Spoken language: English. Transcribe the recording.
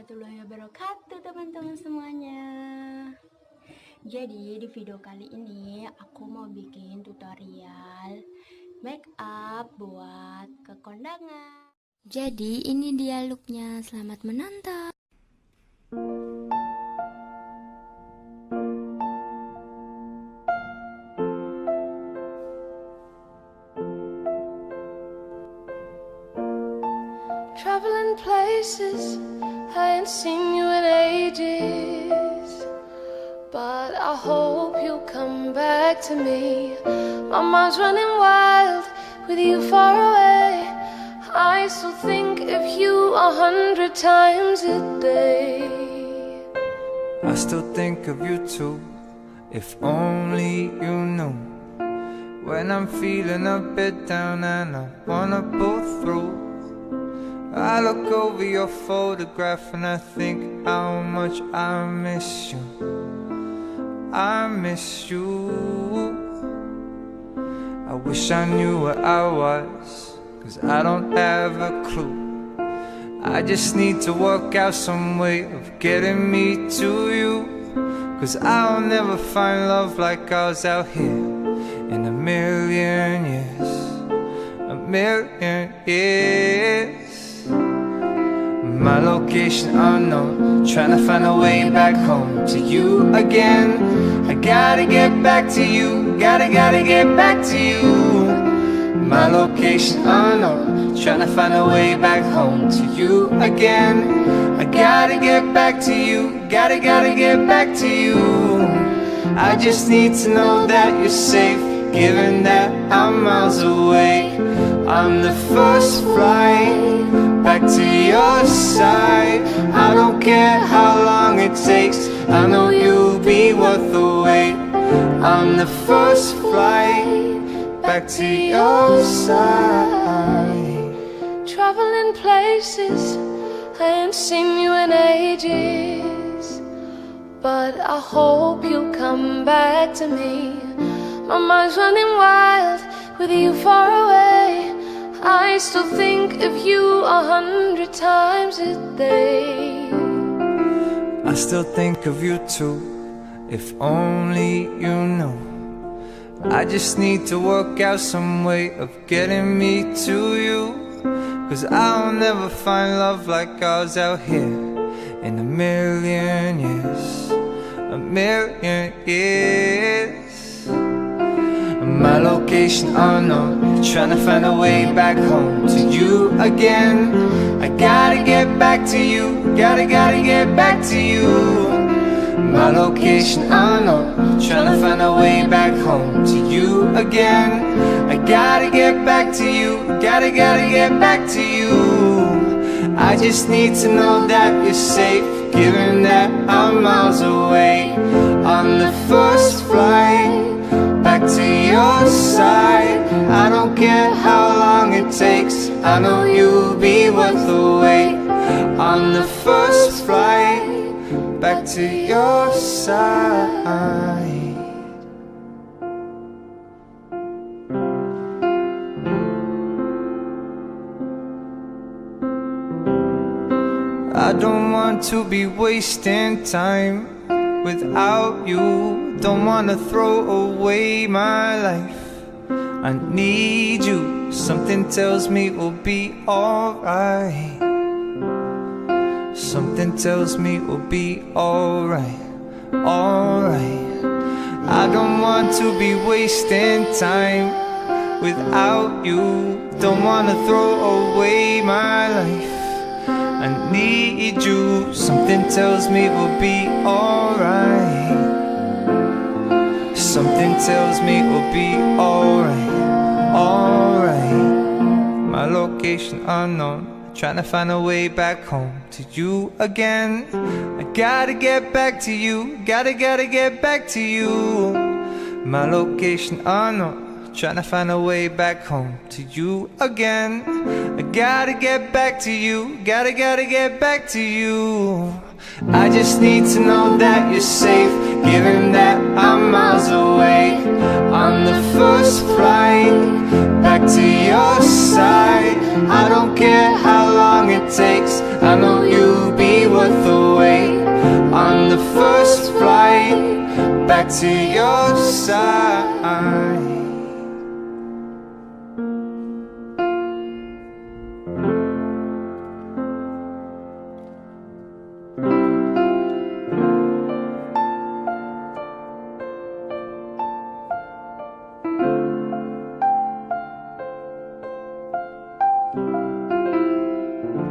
warahmatullahi wabarakatuh teman-teman semuanya. Jadi di video kali ini aku mau bikin tutorial make up buat ke kondangan. Jadi ini dia looknya, selamat menonton. Traveling places, I ain't seen you in ages, but I hope you'll come back to me. My mind's running wild with you far away. I still think of you 100 times a day. I still think of you too, if only you knew. When I'm feeling a bit down and I wanna pull through, I look over your photograph and I think how much I miss you. I miss you. I wish I knew where I was, 'cause I don't have a clue. I just need to work out some way of getting me to you, 'cause I'll never find love like ours out here in a million years. A million years. My location unknown, trying to find a way back home to you again. I gotta get back to you, gotta get back to you. My location unknown, trying to find a way back home to you again. I gotta get back to you, gotta get back to you. I just need to know that you're safe, given that I'm miles away. I'm the first flight back to your side. I don't care how long it takes, I know you'll be worth the wait. I'm the first flight back to your side. Traveling places, I ain't seen you in ages, but I hope you'll come back to me. My mind's running wild with you far away. I still think of you 100 times a day. I still think of you too, if only you knew. I just need to work out some way of getting me to you, 'cause I'll never find love like ours out here in a million years. A million years. My location unknown, trying to find a way back home to you again. I gotta get back to you, gotta get back to you. My location unknown, trying to find a way back home to you again. I gotta get back to you, gotta get back to you. I just need to know that you're safe, given that I'm miles away. On the first flight back to your side. I don't care how long it takes, I know you'll be worth the wait. On the first flight back to your side. I don't want to be wasting time without you. Don't wanna throw away my life, I need you. Something tells me we'll be alright. Something tells me we'll be alright, alright. I don't want to be wasting time without you. Don't wanna throw away my life, I need you. Something tells me we'll be alright. Something tells me we'll be alright, alright. My location unknown, trying to find a way back home to you again. I gotta get back to you, gotta get back to you. My location unknown, trying to find a way back home to you again. I gotta get back to you, gotta get back to you. I just need to know that you're safe, given that I'm miles away. On the first flight back to your side. I don't care how long it takes, I know you'll be worth worth the wait. On the first flight back to your side.